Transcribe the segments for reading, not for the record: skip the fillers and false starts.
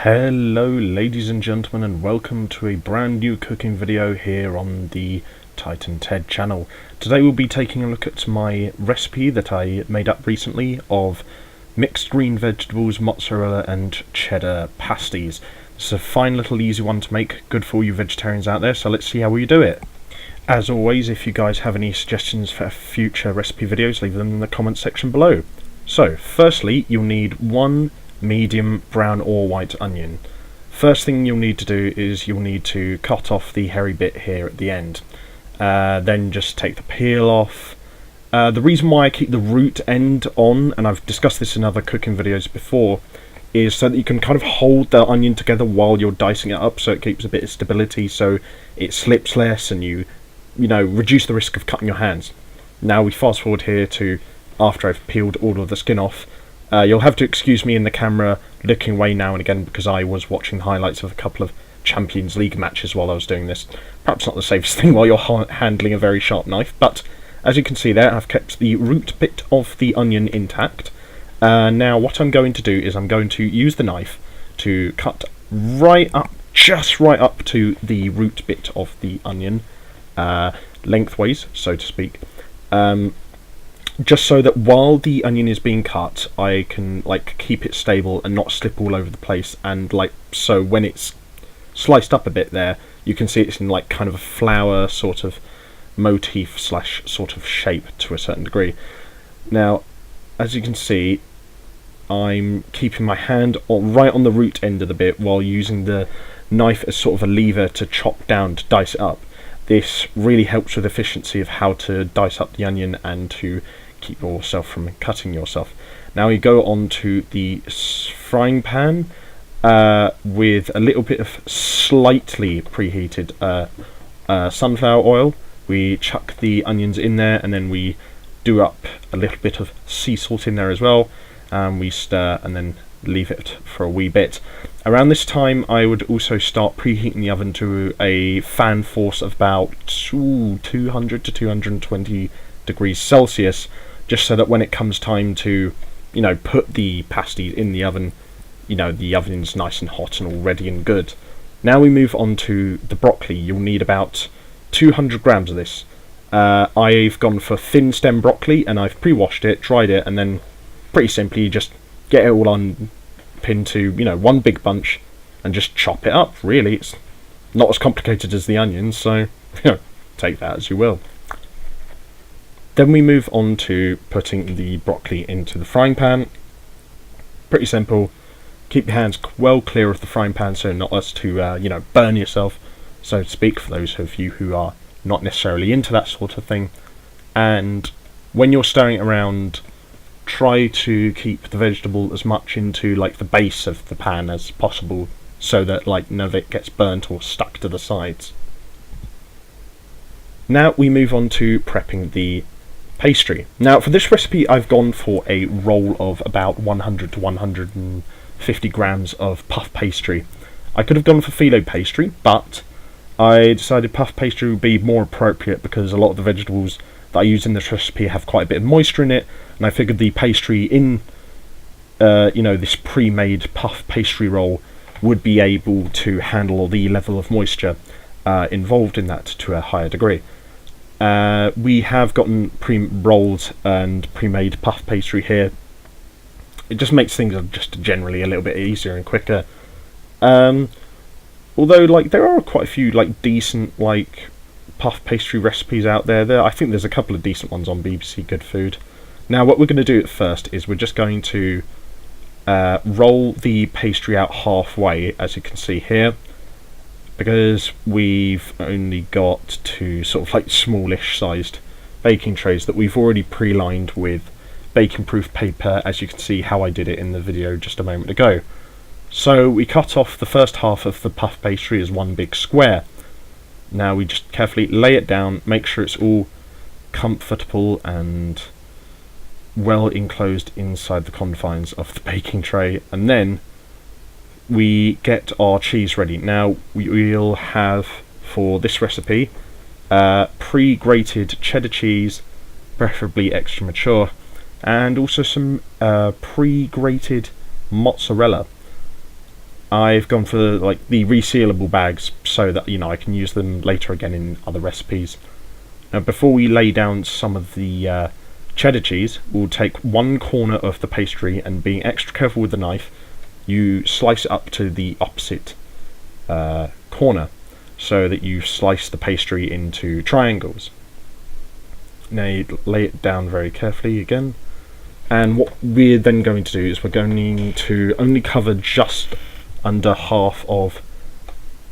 Hello ladies and gentlemen, and welcome to a brand new cooking video here on the Titan Ted channel. Today we'll be taking a look at my recipe that I made up recently of mixed green vegetables, mozzarella and cheddar pasties. It's a fine little easy one to make, good for all you vegetarians out there, so let's see how we do it. As always, if you guys have any suggestions for future recipe videos, leave them in the comment section below. So firstly, you'll need one medium brown or white onion. First thing you'll need to do is you'll need to cut off the hairy bit here at the end. Then just take the peel off. The reason why I keep the root end on, and I've discussed this in other cooking videos before, is so that you can kind of hold the onion together while you're dicing it up, so it keeps a bit of stability, so it slips less and you reduce the risk of cutting your hands. Now we fast forward here to after I've peeled all of the skin off. You'll have to excuse me in the camera looking away now and again because I was watching highlights of a couple of Champions League matches while I was doing this. Perhaps not the safest thing while you're handling a very sharp knife, but as you can see there, I've kept the root bit of the onion intact. Now what I'm going to do is I'm going to use the knife to cut just right up to the root bit of the onion, lengthways, so to speak. Just so that while the onion is being cut, I can keep it stable and not slip all over the place, and so when it's sliced up a bit there, you can see it's in kind of a flower sort of motif / sort of shape to a certain degree. Now, as you can see, I'm keeping my hand right on the root end of the bit while using the knife as sort of a lever to chop down, to dice it up. This really helps with efficiency of how to dice up the onion and to keep yourself from cutting yourself. Now we go on to the frying pan with a little bit of slightly preheated sunflower oil. We chuck the onions in there and then we do up a little bit of sea salt in there as well. We stir and then leave it for a wee bit. Around this time I would also start preheating the oven to a fan force of about 200 to 220 degrees Celsius, just so that when it comes time to put the pasties in the oven, the oven's nice and hot and all ready and good. Now we move on to the broccoli. You'll need about 200 grams of this. I've gone for thin stem broccoli and I've pre-washed it, dried it, and then pretty simply just get it all on pinned to one big bunch and just chop it up. Really, it's not as complicated as the onions, so take that as you will. Then we move on to putting the broccoli into the frying pan. Pretty simple. Keep your hands well clear of the frying pan so not as to burn yourself, so to speak, for those of you who are not necessarily into that sort of thing. And when you're stirring it around, try to keep the vegetable as much into the base of the pan as possible, so that none of it gets burnt or stuck to the sides. Now we move on to prepping the pastry. Now for this recipe I've gone for a roll of about 100 to 150 grams of puff pastry. I could have gone for filo pastry, but I decided puff pastry would be more appropriate because a lot of the vegetables that I use in this recipe have quite a bit of moisture in it, and I figured the pastry in this pre-made puff pastry roll would be able to handle the level of moisture involved in that to a higher degree. We have gotten pre-rolled and pre-made puff pastry here. It just makes things just generally a little bit easier and quicker. Although there are quite a few decent puff pastry recipes out there. I think there's a couple of decent ones on BBC Good Food. Now what we're going to do at first is we're just going to roll the pastry out halfway, as you can see here, because we've only got two sort of smallish sized baking trays that we've already pre-lined with baking proof paper, as you can see how I did it in the video just a moment ago. So we cut off the first half of the puff pastry as one big square. Now we just carefully lay it down, make sure it's all comfortable and well enclosed inside the confines of the baking tray, and then we get our cheese ready. Now we'll have, for this recipe, pre-grated cheddar cheese, preferably extra mature, and also some pre-grated mozzarella. I've gone for like the resealable bags so that I can use them later again in other recipes. Now, before we lay down some of the cheddar cheese, we'll take one corner of the pastry, and being extra careful with the knife, you slice it up to the opposite corner so that you slice the pastry into triangles. Now you lay it down very carefully again, and what we're then going to do is we're going to only cover just under half of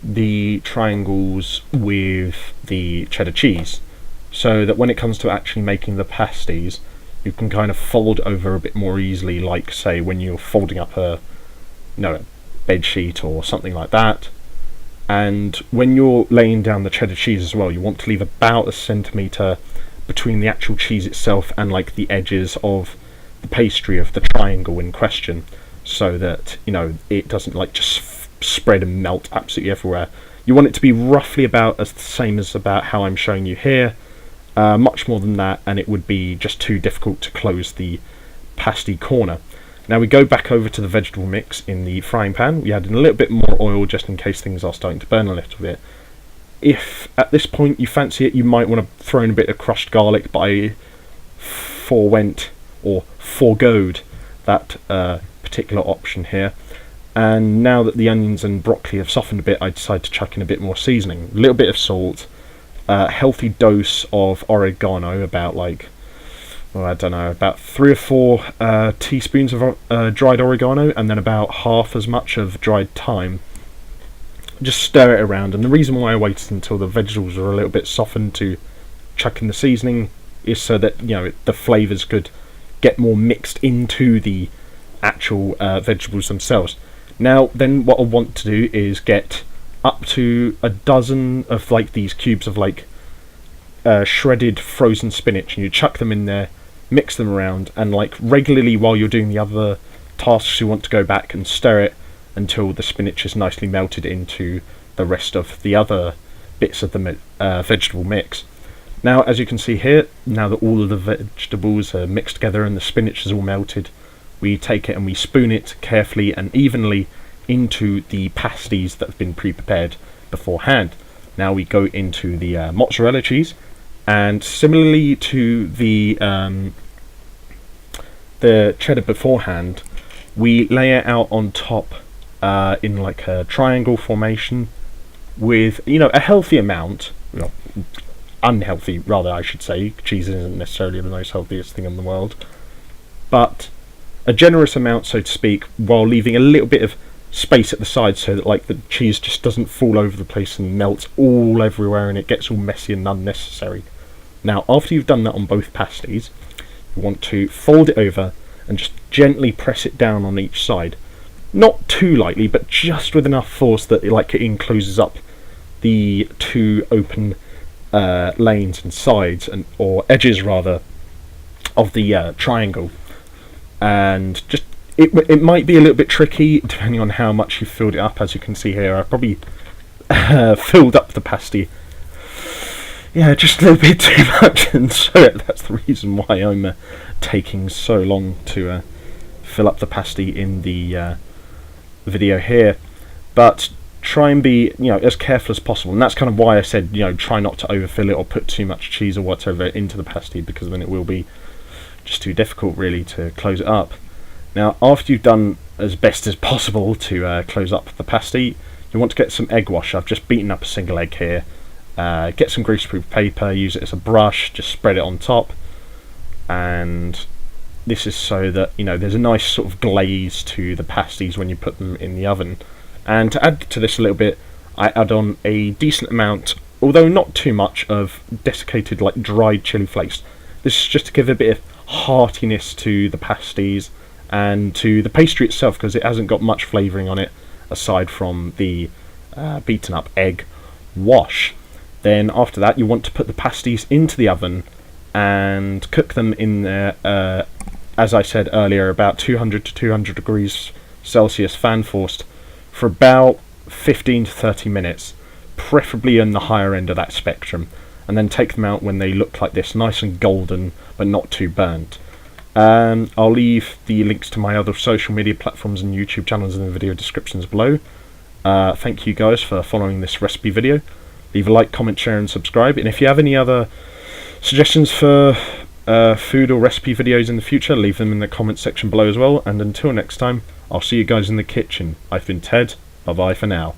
the triangles with the cheddar cheese, so that when it comes to actually making the pasties, you can kind of fold over a bit more easily, like say when you're folding up a bed sheet or something like that. And when you're laying down the cheddar cheese as well, you want to leave about a centimetre between the actual cheese itself and like the edges of the pastry of the triangle in question, so that it doesn't like just spread and melt absolutely everywhere. You want it to be roughly about the same as about how I'm showing you here. Much more than that, and it would be just too difficult to close the pasty corner. Now we go back over to the vegetable mix in the frying pan. We add in a little bit more oil just in case things are starting to burn a little bit. If at this point you fancy it, you might want to throw in a bit of crushed garlic, but I foregoed that particular option here. And now that the onions and broccoli have softened a bit, I decided to chuck in a bit more seasoning, a little bit of salt, a healthy dose of oregano, about about 3 or 4 teaspoons of dried oregano, and then about half as much of dried thyme. Just stir it around, and the reason why I waited until the vegetables were a little bit softened to chuck in the seasoning is so that the flavours could get more mixed into the actual vegetables themselves. Now then, what I want to do is get up to a dozen of like these cubes of like shredded frozen spinach, and you chuck them in there, mix them around, and like regularly while you're doing the other tasks, you want to go back and stir it until the spinach is nicely melted into the rest of the other bits of the vegetable mix. Now, as you can see here, now that all of the vegetables are mixed together and the spinach is all melted, we take it and we spoon it carefully and evenly into the pasties that have been pre-prepared beforehand. Now we go into the mozzarella cheese, and similarly to the cheddar beforehand, we lay it out on top in like a triangle formation with a healthy amount, unhealthy rather I should say. Cheese isn't necessarily the most healthiest thing in the world, but a generous amount, so to speak, while leaving a little bit of space at the side so that like the cheese just doesn't fall over the place and melts all everywhere and it gets all messy and unnecessary. Now, after you've done that on both pasties, you want to fold it over and just gently press it down on each side. Not too lightly, but just with enough force that it encloses up the 2 open lanes and sides, or edges rather, of the triangle. And just it might be a little bit tricky depending on how much you filled it up. As you can see here, I probably filled up the pasty just a little bit too much, and so that's the reason why I'm taking so long to fill up the pasty in the video here. But try and be as careful as possible, and that's kind of why I said try not to overfill it or put too much cheese or whatever into the pasty, because then it will be just too difficult really to close it up. Now, after you've done as best as possible to close up the pasty, you want to get some egg wash. I've just beaten up a single egg here. Get some greaseproof paper, use it as a brush, just spread it on top, and this is so that there's a nice sort of glaze to the pasties when you put them in the oven. And to add to this a little bit, I add on a decent amount, although not too much, of desiccated dried chili flakes. This is just to give a bit of heartiness to the pasties and to the pastry itself, because it hasn't got much flavouring on it aside from the beaten up egg wash. Then after that, you want to put the pasties into the oven and cook them in there, as I said earlier, about 200 to 200 degrees Celsius fan forced for about 15 to 30 minutes, preferably in the higher end of that spectrum, and then take them out when they look like this, nice and golden but not too burnt. I'll leave the links to my other social media platforms and YouTube channels in the video descriptions below. Thank you guys for following this recipe video. Leave a like, comment, share and subscribe, and if you have any other suggestions for food or recipe videos in the future, leave them in the comments section below as well. And until next time, I'll see you guys in the kitchen. I've been Ted. Bye bye for now.